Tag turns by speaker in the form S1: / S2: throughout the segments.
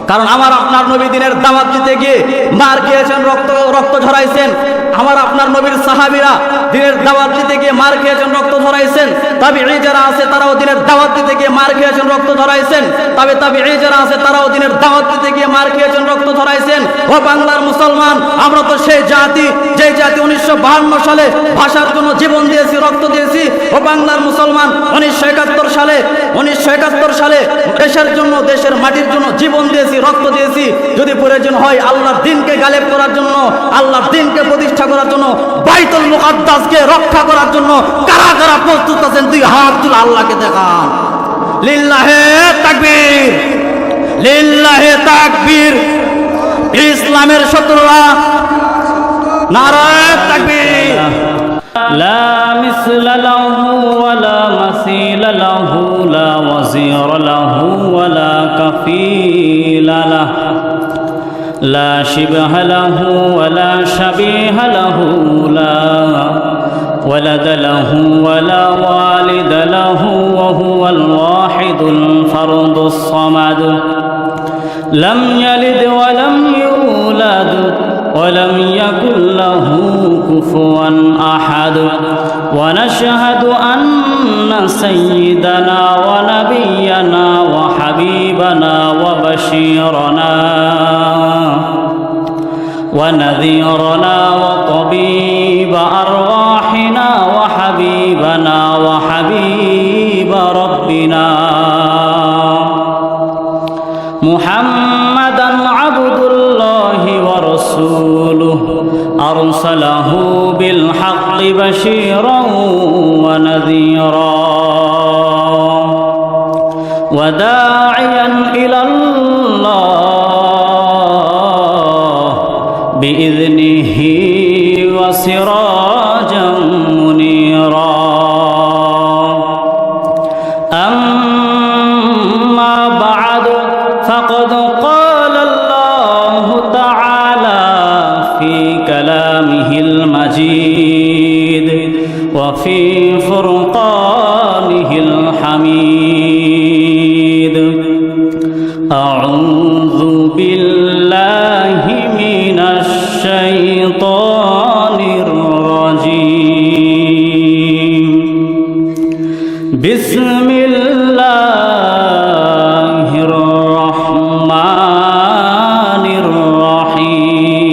S1: কারণ আমার আপনার নবী দিনের দাওয়াত দিতে গিয়ে মার খেয়েছেন, রক্ত ঝরাইছেন। আমার আপনার নবীর সাহাবীরা দিনের দাওয়াত দিতে গিয়ে মার খেয়েছেন, রক্ত ঝরাইছেন। তাবিঈ যারা আছে তারাও দিনের দাওয়াত দিতে গিয়ে মার খেয়েছেন, রক্ত ঝরাইছেন। তাবিঈ যারা আছে তারাও দিনের দাওয়াত দিতে গিয়ে মার খেয়েছেন, রক্ত ঝরাইছেন। ও বাংলার মুসলমান, আমরা তো সেই জাতি, যে জাতি 1952 সালে ভাষার জন্য জীবন দিয়েছি, রক্ত দিয়েছি। ও বাংলার মুসলমান, 1971 সালে দেশের জন্য, দেশের মাটির জন্য জীবন দিয়েছি, রক্ত দিয়েছি। যদি প্রয়োজন হয় আল্লাহর দ্বীনকে গালেব করার জন্য, আল্লাহর দ্বীনকে প্রতিষ্ঠা করার জন্য, বাইতুল মুকাদ্দাসকে রক্ষা করার জন্য কারা কারা প্রস্তুত আছেন? দুই হাত তুলে আল্লাহকে দেখান। লিল্লাহে তাকবীর, লিল্লাহে তাকবীর। ইসলামের শত্রুরা নারায়ে তাকবীর।
S2: লা মিসলা লাহু ওয়ালা মাসিলা লাহু লা ওয়াজিরা লাহু ওয়ালা কাফিলা লাহু লা শিবহা লাহু ওয়ালা শাবিহা লাহু লা ওয়ালাদ লাহু ওয়ালা ওয়ালিদ লাহু ওয়া হুয়াল ওয়াহিদুল ফারদুস সামাদ লাম ইয়ালিদ ওয়া লাম ইউলাদ ولم يكن له كفوا أحد ونشهد أن سيدنا ونبينا وحبيبنا وبشيرنا ونذيرنا وطبيب أرواحنا وحبيبنا وحبيب ربنا محمدا عبد الله ورسوله أرسله بالحق بشيرا ونذيرا وداعيا إلى الله بإذنه وسراجا منيرا أما بعد فقد قال الله تعالى في كلامه المجيد وفي فرقانه الحميد أعوذ بالله من الشيطان الرجيم بسم الله الرحمن الرحيم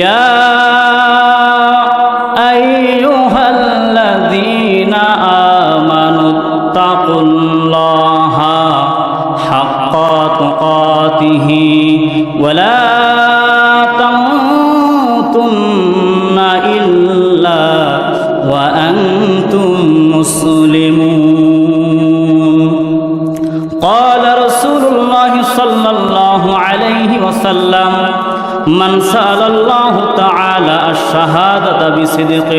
S2: يا أيها الذين آمنوا اتقوا الله حق تقاته ولا تموتن إلا وأنتم مسلمون قال رسول الله صلى الله عليه وسلم من سأل الله تعالى الشهادة بصدق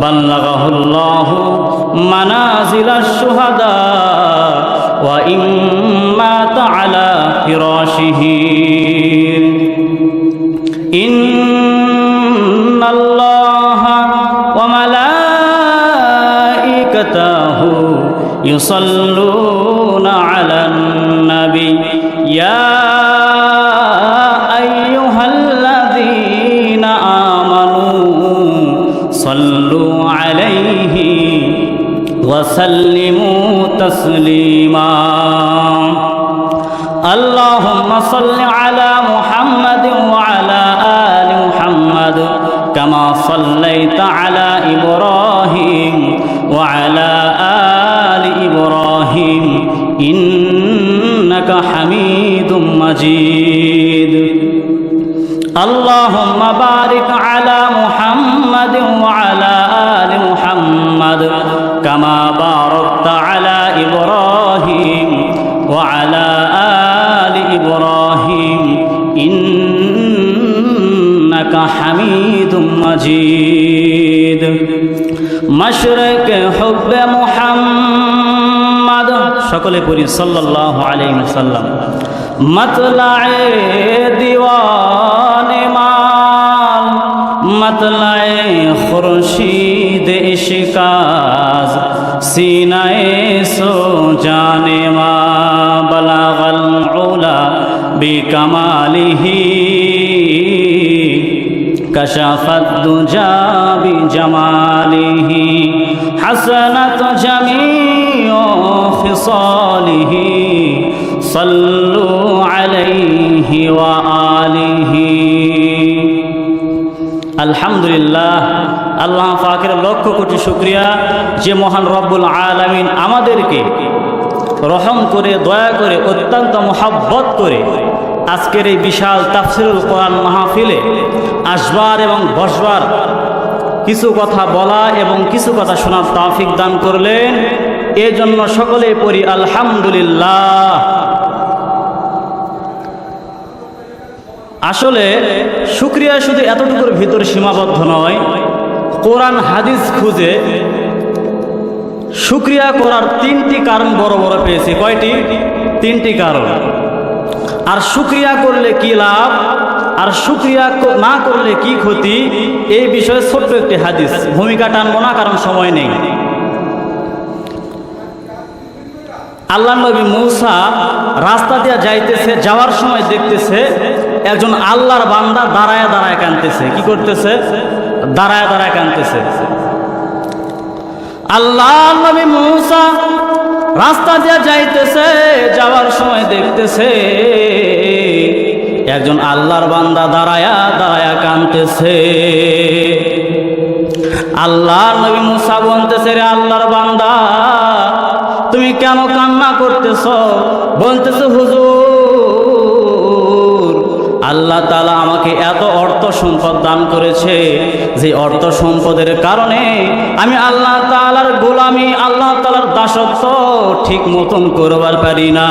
S2: بلغه الله منازل الشهداء وإن مات على فراشه إن الله وملائكته يصلون على النبي يا أيها الذين آمنوا صلوا عليه وسلموا تسليما اللهم صل على محمد وعلى آل محمد كما صليت على إبراهيم وعلى آل إبراهيم إنك حميد مجيد اللهم بارك على محمد وعلى آل محمد كما باركت على إبراهيم وعلى آل إبراهيم إنك حميد مجيد مشرق حب محمد সকলে পড়ি সাল্লাল্লাহু আলাইহি ওয়াসাল্লাম মতলায়ে দিওয়ানে মাল মতলায়ে খুরশিদ ইশকাজ সিনায়ে সো জানে মাল বিকামালিহি কাশাফাত দুজা বিজামালিহি হাসানাত জামিউ খিসালিহি সাল্লু আলাইহি ওয়া আলিহি। আলহামদুলিল্লাহ, আল্লাহ পাকের লক্ষ কোটি শুকরিয়া যে মহান রব্বুল আলামিন আমাদেরকে রহম করে, দয়া করে, অত্যন্ত মোহাব্বত করে আজকের এই বিশাল তাফসিরুল কোরআন মাহফিলে আসবার এবং বসবার, কিছু কথা বলা এবং কিছু কথা শোনার তৌফিক দান করলেন। এজন্য সকলে পড়ি আলহামদুলিল্লাহ। আসলে শুকরিয়া শুধু এতটুকুর ভিতরে সীমাবদ্ধ নয়, কোরআন হাদিস খুঁজে শুকরিয়া করার তিনটি কারণ বড় বড় পেয়েছি। কয়টি? তিনটি কারণ। আর শুকরিয়া করলে কি লাভ আর শুকরিয়া না করলে কি ক্ষতি, এই বিষয়ে ছোট্ট একটি হাদিস, ভূমিকা টানবো না কারণ সময় নেই। আল্লাহ নবী মূসা রাস্তা দিয়ে যাইতেছে, যাওয়ার সময় দেখতেছে একজন আল্লাহর বান্দা দাঁড়ায় দাঁড়ায় কাঁদতেছে। কি করতেছে? দাঁড়ায় দাঁড়ায় কাঁদতেছে। আল্লাহ নবী মূসা রাস্তা দিয়ে যাইতেছে, যাওয়ার সময় দেখতেছে একজন আল্লাহর বান্দা দাঁড়ায়া দাঁড়ায়া কাঁদতেছে। আল্লাহ নবী মূসা বলতেছে, রে আল্লাহর বান্দা, তুমি কেন কান্না করতেছ? বলতেছে, হুজুর, আল্লাহ তাআলা আমাকে এত অর্থ সম্পদ দান করেছে, যে অর্থ সম্পদের কারণে আমি আল্লাহ তাআলার গোলামি, আল্লাহ তাআলার দাসত্ব ঠিক মতন করবার পারি না।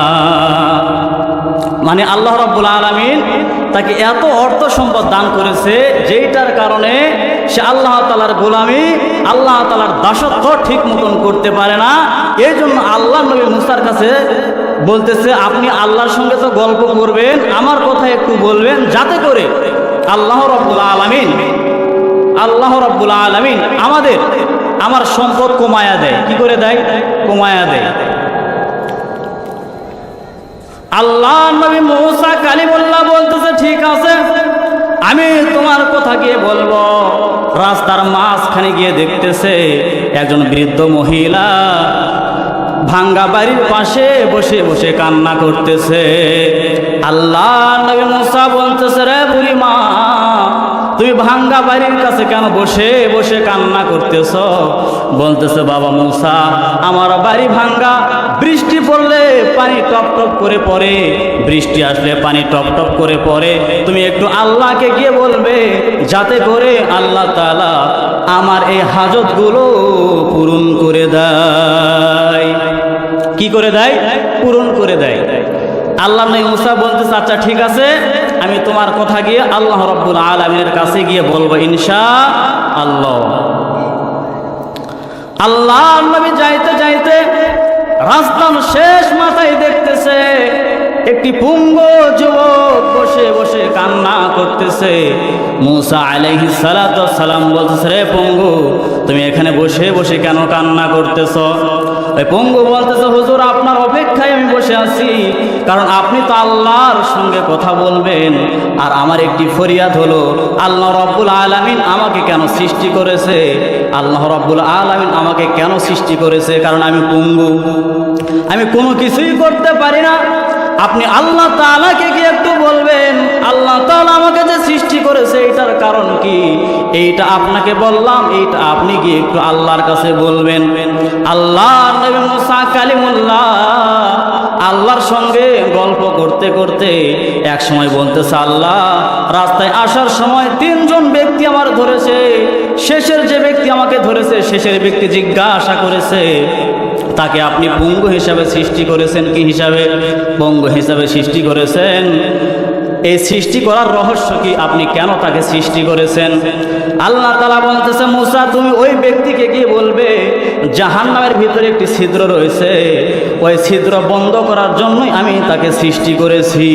S2: মানে আল্লাহ রাব্বুল আলামিন তাকে এত অর্থ সম্পদ দান করেছে, যেটার কারণে সে আল্লাহ তাআলার গোলামি, আল্লাহ তাআলার দাসত্ব ঠিক মতন করতে পারে না। এই জন্য আল্লাহ নবী মূসার কাছে বলতেছে, আপনি আল্লাহর সঙ্গে তো গল্প করবেন, আমার কথা একটু বলবেন, যাতে করে আল্লাহ রাব্বুল আলামিন আমার সম্পদ কমায়া দেয়। কি করে দেয়? কমায়া দেয়। আল্লাহ নবী মূসা কালিমুল্লাহ বলতেছে, ঠিক আছে, আমি তোমার কথা গিয়ে বলবো। রাস্তার মাঝখানে গিয়ে দেখতেছে একজন বৃদ্ধ মহিলা ভাঙ্গা বাড়ির পাশে বসে বসে কান্না করতেছে। আল্লাহ নবী মূসা বলতেছে, রে বুড়ি মা, তুমি ভাঙ্গা বাড়ির কাছে কেন বসে বসে কান্না করতেছ? বলতেছে, বাবা মূসা, আমার বাড়ি ভাঙ্গা, বৃষ্টি পড়লে পানি টপ টপ করে পড়ে, বৃষ্টি আসলে পানি টপ টপ করে পড়ে। তুমি একটু আল্লাহকে গিয়ে বলবে, যাতে করে আল্লাহ তাআলা আমার এই হাজতগুলো পূরণ করে দেয়। কি করে দেয়? পূরণ করে দেয়। আল্লাহ নবী মূসা বলতেছে, আচ্ছা ঠিক আছে, আমি তোমার কথা গিয়ে আল্লাহ রাব্বুল আলামিনের কাছে গিয়ে বলবো ইনশাআল্লাহ। আল্লাহ নবী যাইতে যাইতে রাস্তার শেষ মাথায় দেখতেছে একটি পুঙ্গু যুবক বসে বসে কান্না করতেছে। মূসা আলাইহিস সালাতু ওয়াস সালাম বলতেছে, রে পুঙ্গু, তুমি এখানে বসে বসে কেন কান্না করতেছ? ওই পুঙ্গু বলতেছে, হুজুর, আপনার অপেক্ষায় আমি বসে আছি, কারণ আপনি তো আল্লাহর সঙ্গে কথা বলবেন। আর আমার একটি ফরিয়াদ হলো, আল্লাহ রাব্বুল আলামিন আমাকে কেন সৃষ্টি করেছে? আল্লাহ রাব্বুল আলামিন আমাকে কেন সৃষ্টি করেছে? কারণ আমি পুঙ্গু, আমি কোনো কিছুই করতে পারি না। আপনি আল্লাহ তাআলাকে গিয়ে একটু বলবেন, আল্লাহ তাআলা আমাকে যে সৃষ্টি করেছে এটার কারণ কি, এইটা আপনাকে বললাম, এইটা আপনি গিয়ে একটু আল্লাহর কাছে বলবেন। আল্লাহ নবী মূসা কালিমুল্লাহ আল্লাহর সঙ্গে গল্প করতে করতে এক সময় বলতেছে, আল্লাহ, রাস্তায় আসার সময় তিনজন ব্যক্তি আমার ধরেছে। শেষের যে ব্যক্তি আমাকে ধরেছে, শেষের ব্যক্তি জিজ্ঞাসা করেছে, তাকে আপনি পঙ্গু হিসাবে সৃষ্টি করেছেন? কি হিসাবে? পঙ্গু হিসাবে সৃষ্টি করেছেন। এই সৃষ্টি করার রহস্য কি? আপনি কেন তাকে সৃষ্টি করেছেন? আল্লাহ তাআলা বলতেছে, মূসা, তুমি ওই ব্যক্তিকে গিয়ে বলবে, জাহান্নামের ভিতরে একটি ছিদ্র রয়েছে, ওই ছিদ্র বন্ধ করার জন্যই আমি তাকে সৃষ্টি করেছি।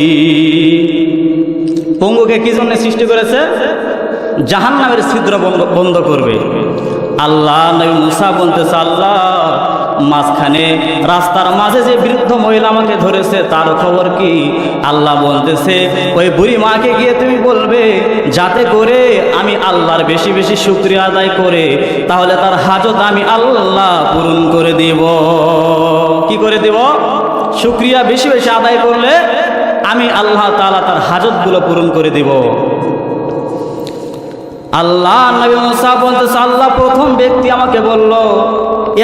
S2: পঙ্গুকে কি জন্য সৃষ্টি করেছে? জাহান্নামের ছিদ্র বন্ধ করবে। আল্লাহ নবী মূসা বলতেছে, আল্লাহ, মাঝখানে রাস্তার মাঝে যে বৃদ্ধ মহিলা আমাকে ধরেছে তার খবর কি? আল্লাহ বলতেছে ওই বুড়ি মাকে গিয়ে তুমি বলবে যাতে করে আমি আল্লাহর বেশি বেশি শুকরিয়া আদায় করে তাহলে তার হাজত আমি আল্লাহ পূরণ করে দেব। কি করে দেব? শুকরিয়া বেশি বেশি আদায় করলে আমি আল্লাহ তাআলা তার হাজতগুলো পূরণ করে দেব। আল্লাহ নবী মুসা বলতেছে আল্লাহ প্রথম ব্যক্তি আমাকে বলল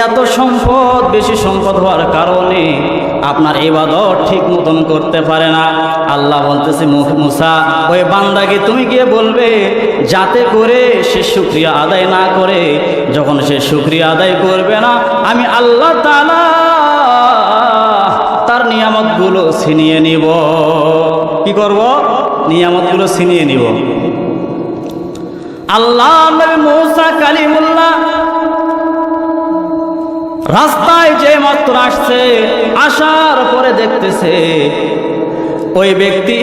S2: এত সম্পদ, বেশি সম্পদ হওয়ার কারণে আপনার ইবাদত ঠিক মতন করতে পারে না। আল্লাহ বলতেছে মুসা ওই বান্দাকে তুমি গিয়ে বলবে যাতে করে সে শুকরিয়া আদায় না করে, যখন সে শুকরিয়া আদায় করবে না আমি আল্লাহ তাআলা তার নিয়ামতগুলো ছিনিয়ে নিব। কি করব? নিয়ামতগুলো ছিনিয়ে নিব। আল্লাহ নবী মুসা কালিমুল্লাহ রাস্তায় যে মাত্র আসছে, আসার পরে দেখতেছে ওই ব্যক্তি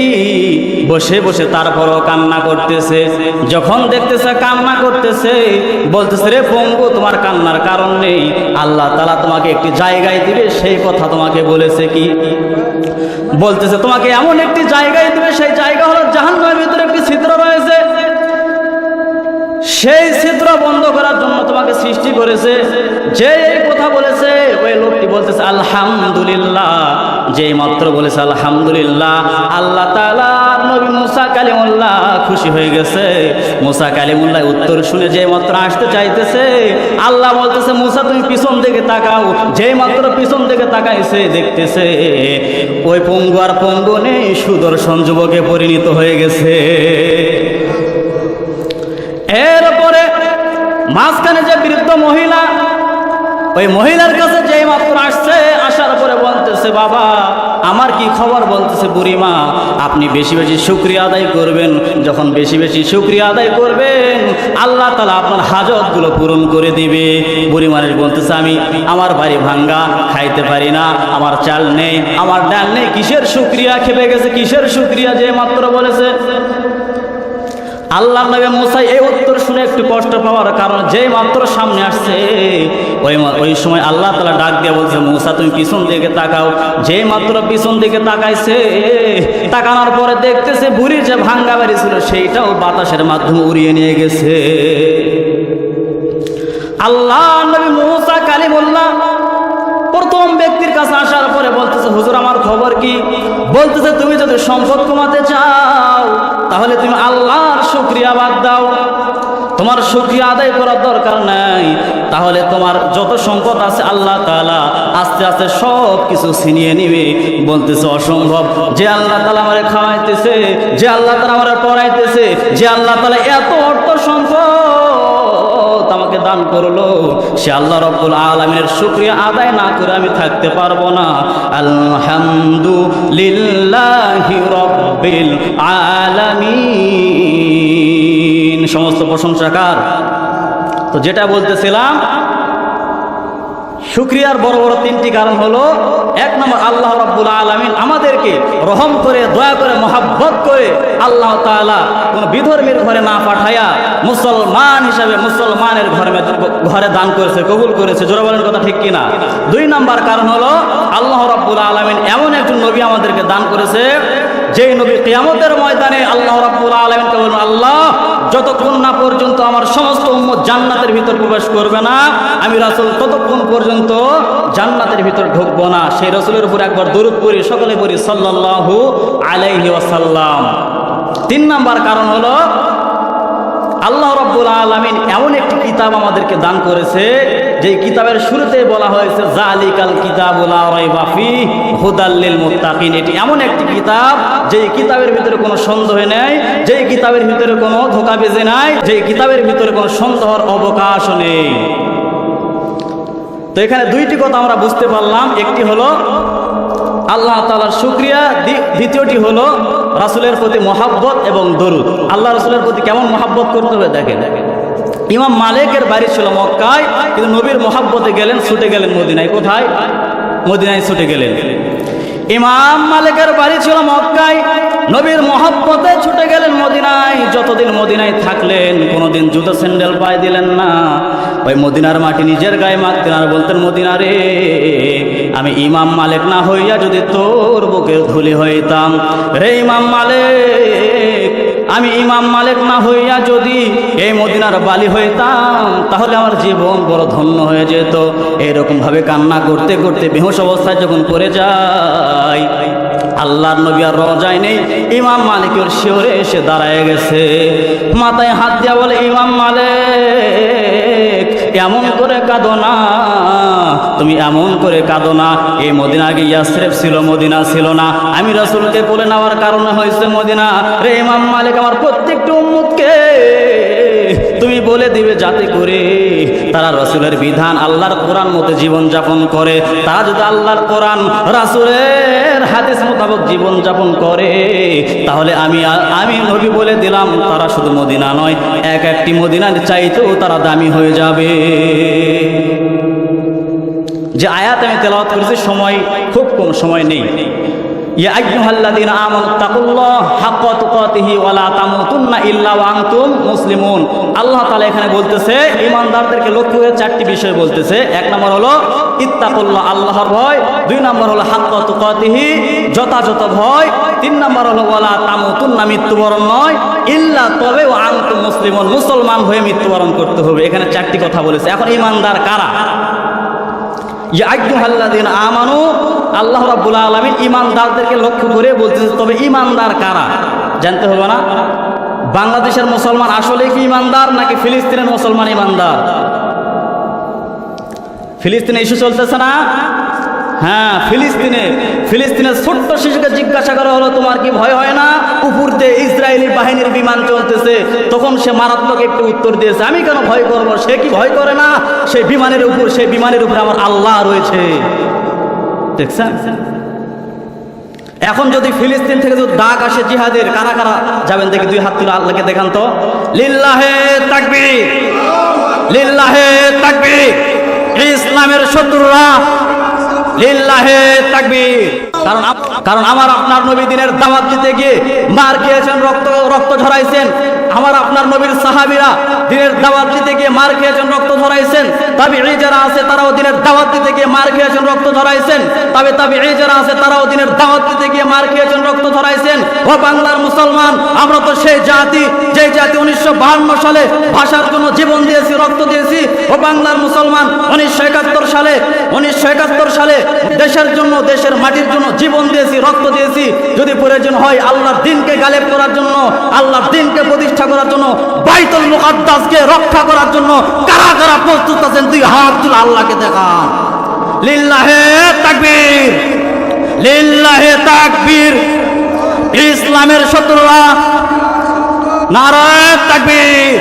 S2: বসে বসে তারপরও কান্না করতেছে। যখন দেখতেছে কান্না করতেছে বলতেছে রে পঙ্গু তোমার কান্নার কারণ নেই, আল্লাহ তাআলা তোমাকে একটি জায়গায় দিবে সেই কথা তোমাকে বলেছে। কি বলতেছে? তোমাকে এমন একটি জায়গায় দিবে, সেই জায়গা হলো জাহান্নামের ভিতরে একটি ছিদ্র রয়েছে, সেই ছিদ্র বন্ধ করার জন্য তোমাকে সৃষ্টি করেছে। যে এই কথা বলেছে ওই লোকটি বলতেছে আলহামদুলিল্লাহ। যেই মাত্র বলেছে আলহামদুলিল্লাহ আল্লাহ তাআলা নবী মুসা কালিমুল্লাহ খুশি হয়ে গেছে। মুসা কালিমুল্লাহ উত্তর শুনে যে মাত্র আসতে চাইতেছে আল্লাহ বলতেছে মুসা তুমি পিছন দিকে তাকাও। যেই মাত্র পিছন দিকে তাকাইছে দেখতেছে ওই পঙ্গু আর পঙ্গু নেই, সুদর্শন যুবকে পরিণত হয়ে গেছে। এরপরে মাঝখানে যে বৃদ্ধ মহিলা, ওই মহিলার কাছে যেই মাত্র আসছে, আসার পরে বলতেছে বাবা আমার কি খবর? বলতেছে বুড়িমা আপনি বেশি বেশি শুকরিয়া আদায় করবেন, যখন বেশি বেশি শুকরিয়া আদায় করবেন আল্লাহ তাআলা আপনার হাজতগুলো পূরণ করে দিবে। বুড়ি মানুষ বলতেছে আমি আমার বাড়ি ভাঙ্গা, খাইতে পারি না, আমার চাল নেই, আমার ডাল নেই, কিসের শুকরিয়া? খেপে গেছে, কিসের শুকরিয়া যে মাত্র বলেছে। আল্লাহ নবী মুসা এই উত্তর শুনে একটু কষ্ট পাওয়ার কারণ যেই মাত্র সামনে আসছে ওই সময় আল্লাহ তাআলা ডাক দিয়ে বলছে মুসা তুমি পিছন দিকে তাকাও। যেই মাত্র পিছন দিকে তাকাইছে, তাকানোর পরে দেখতেছে বুড়ির যে ভাঙ্গা বাড়ি ছিল সেইটাও বাতাসের মাধ্যমে উড়িয়ে নিয়ে গেছে। আল্লাহ নবী মুসা কালিমুল্লাহ প্রথম ব্যক্তির কাছে আসার পরে বলতেছে হুজুর আমার খবর কি? বলতেছে তুমি যদি সম্পদ কমাতে চাও তাহলে তুমি আল্লাহর শুকরিয়া বাদ দাও, তোমার শুকরিয়া আদায় করার দরকার নাই, তাহলে তোমার যত সম্পদ আছে আল্লাহ তাআলা আস্তে আস্তে সব কিছু ছিনিয়ে নিবে। বলতেছে অসম্ভব, যে আল্লাহ তাআলা আমারে খাওয়াইতেছে, যে আল্লাহ তাআলা আমারে পড়াইতেছে, যে আল্লাহ তাআলা এত অর্থ সম্পদ আমাকে দান করলো, সে আল্লাহ রাব্বুল আলামিনের শুকরিয়া আদায় না করে আমি থাকতে পারবো না। আলহামদুলিল্লাহি রাব্বিল আলামিন, সমস্ত প্রশংসা কার? তো যেটা বলতেছিলাম শুকরিয়ার বড় বড় তিনটি কারণ হলো, এক নম্বর আল্লাহ রাব্বুল আলামিন আমাদেরকে রহম করে দয়া করে মহাব্বত করে আল্লাহ তাআলা কোন বিধর্মীর ঘরে না পাঠায়া মুসলমান হিসাবে মুসলমানের ঘরে দান করেছে, কবুল করেছে। জোরে বলেন কথা ঠিক কিনা? দুই নম্বর কারণ হলো আল্লাহ রাব্বুল আলামিন এমন একজন নবী আমাদেরকে দান করেছে যেই নবী কিয়ামতের ময়দানে আল্লাহ রাব্বুল আলামিনকে বলবেন আল্লাহ যতক্ষণ না পর্যন্ত আমার সমস্ত উম্মত জান্নাতের ভিতর প্রবেশ করবে না আমি রাসূল ততক্ষণ পর্যন্ত জান্নাতের ভিতর ঢুকবো না। সেই রাসূলের উপর একবার দরুদ পড়ি, সকলে পড়ি সাল্লাল্লাহু আলাইহি ওয়াসাল্লাম। তিন নাম্বার কারণ হলো আল্লাহ রাব্বুল আলামিন এমন একটি কিতাব আমাদেরকে দান করেছে যেই কিতাবের শুরুতে বলা হয়েছে জালিকাল কিতাবু লা রাইবা ফিহি হুদাল লিল মুত্তাকিন। এটি এমন একটি কিতাব যেই কিতাবের ভিতরে কোনো সন্দেহ নেই, যেই কিতাবের ভিতরে কোনো ধোঁকাবাজি নাই, যেই কিতাবের ভিতরে কোনো সন্দেহের অবকাশ নেই। তো এখানে দুইটি কথা আমরা বুঝতে পারলাম, একটি হলো আল্লাহ তাআলার শুকরিয়া, দ্বিতীয়টি হলো রাসূলের প্রতি মহাব্বত এবং দরুদ। আল্লাহ রাসূলের প্রতি কেমন মহাব্বত করতে হবে দেখেন। ইমাম মালিকের বাড়ি ছিল মক্কায়, কিন্তু নবীর মহাব্বতে গেলেন, ছুটে গেলেন মদিনায়। কোথায়? মদিনায় ছুটে গেলেন। ইমাম মালিকের বাড়ি ছিল মক্কায়, নবীর মহব্বতে ছুটে গেলেন মদিনায়। যতদিন মদিনায় থাকলেন কোনোদিন জুতো স্যান্ডেল পায়ে দিলেন না। ওই মদিনার মাটি নিজের গায়ে মাখতেন আর বলতেন, মদিনা রে, আমি ইমাম মালিক না হইয়া যদি তোর বুকের ধুলি হইতাম, রে ইমাম মালিক, আমি ইমাম মালিক না হইয়া যদি এই মদিনার বালি হইতাম তাহলে আমার জীবন বড় ধন্য হয়ে যেত। এরকম ভাবে কান্না করতে করতে বেহুশ অবস্থায় যখন পড়ে যায়, আল্লাহর নবী আর রজায় নেই, ইমাম মালিকের শিওরে এসে দাঁড়ায় গেছে, মাথায় হাত দিয়া বলে, ইমাম মালিক, এমন করে কাঁদো না, তুমি এমন করে কাঁদো না। এই মদিনা আগে ইয়াসরিব ছিল, মদিনা ছিল না। আমি রাসূলকে কোলে নেওয়ার কারণে হয়েছে মদিনা। রে ইমাম মালিক, আমার প্রত্যেকটা উম্মতকে তুমি বলে দিবে যাতে করে তারা রাসূলের বিধান, আল্লাহর কোরআন মতে জীবন যাপন করে। তারা যদি আল্লাহর কোরআন, রাসূলের হাদিস মোতাবেক জীবন যাপন করে, তাহলে আমি নবী বলে দিলাম, তারা শুধু মদিনা নয়, এক একটি মদিনার চাইতেও তারা দামি হয়ে যাবে। যে আয়াত আমি তেলাওয়াত করেছি, সময় খুব কম, সময় নেই। ইয়া আইয়ুহাল্লাযীনা আমানু তাকুল্লাহ হাক্কা তুকাতিহি ওয়া লা তামুতুন্না ইল্লা ওয়া আনতুম মুসলিমুন। আল্লাহ তাআলা এখানে বলতেছে, ঈমানদারদেরকে লক্ষ্য করে চারটি বিষয় বলতেছে। এক নম্বর হলো ইত্তাকুল্লাহ, আল্লাহর ভয়। দুই নম্বর হলো হাক্কা তুকাতিহি, যথাযথ ভয়। তিন নম্বর হলো ওয়া লা তামুতুন্না, মৃত্যুবরণ নয়, ইল্লা, তবে ওয়া আনতুম মুসলিমুন, মুসলমান হয়ে মৃত্যুবরণ করতে হবে। এখানে চারটি কথা বলেছে। এখন ঈমানদার কারা? ইয়া আইয়ুহাল্লাযীনা আমানু, আল্লাহ রাব্বুল আলামিন ঈমানদারদেরকে লক্ষ্য করে বলতেছে। তবে ঈমানদার কারা জানতে হবে না? বাংলাদেশের মুসলমান আসলে কি ঈমানদার, নাকি ফিলিস্তিনের মুসলমান ঈমানদার? ফিলিস্তিনে ইস্যু চলতেছে না? হ্যাঁ, ফিলিস্তিনের ছোট্ট শিশুকে জিজ্ঞাসা করা হলো, তোমার কি ভয় হয় না? উপর দিয়ে ইসরায়েলি বাহিনীর বিমান চলতেছে। তখন সে মারাত্মক একটু উত্তর দিয়েছে, আমি কেন ভয় করব? সে কি ভয় করে না? সেই বিমানের উপর আমার আল্লাহ রয়েছে। দেখছেন? এখন যদি ফিলিস্তিন থেকে যদি ডাক আসে জিহাদের, কারা কারা যাবেন দেখি? দুই হাত তুলে আল্লাহকে দেখান তো। লিল্লাহে তাকবীর, লিল্লাহে তাকবীর। ইসলামের শত্রুরা লিল্লাহে তাকবীর। কারণ আমার আপনার নবী দিনের দাওয়াত দিতে গিয়ে মার খেয়েছেন, রক্ত ঝরাইছেন। আমার আপনার নবীর সাহাবীরা দিনের দাওয়াত দিতে গিয়ে মার খেয়েছেন, রক্ত ঝরাইছেন। তাবিঈ যারা আছে তারাও দিনের দাওয়াত দিতে গিয়ে মার খেয়েছেন, রক্ত ঝরাইছেন। তাবিঈ যারা আছে তারাও দিনের দাওয়াত দিতে গিয়ে মার খেয়েছেন, রক্ত ঝরাইছেন। ও বাংলার মুসলমান, আমরা তো সেই জাতি, যে জাতি 1952 সালে ভাষার জন্য জীবন দিয়েছি, রক্ত দিয়েছি। ও বাংলার মুসলমান, 1971 সালে দেশের জন্য, দেশের মাটির জন্য জীবন দিয়েছি, রক্ত দিয়েছি। যদি প্রয়োজন হয় আল্লাহর দ্বীনকে গালেব করার জন্য, আল্লাহর দ্বীনকে প্রতিষ্ঠা করার জন্য, বাইতুল মুকাদ্দাসকে রক্ষা করার জন্য কারা কারা প্রস্তুত আছেন? দুই হাত তুলে আল্লাহকে দেখান। লিল্লাহে তাকবীর, লিল্লাহে তাকবীর। ইসলামের শত্রুরা নারায়ে তাকবীর।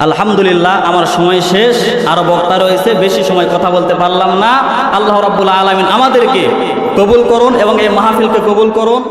S2: আলহামদুলিল্লাহ, আমার সময় শেষ, আরো বক্তা রয়েছে, বেশি সময় কথা বলতে পারলাম না। আল্লাহ রাব্বুল আলামিন আমাদেরকে কবুল করুন এবং এই মাহফিলকে কবুল করুন।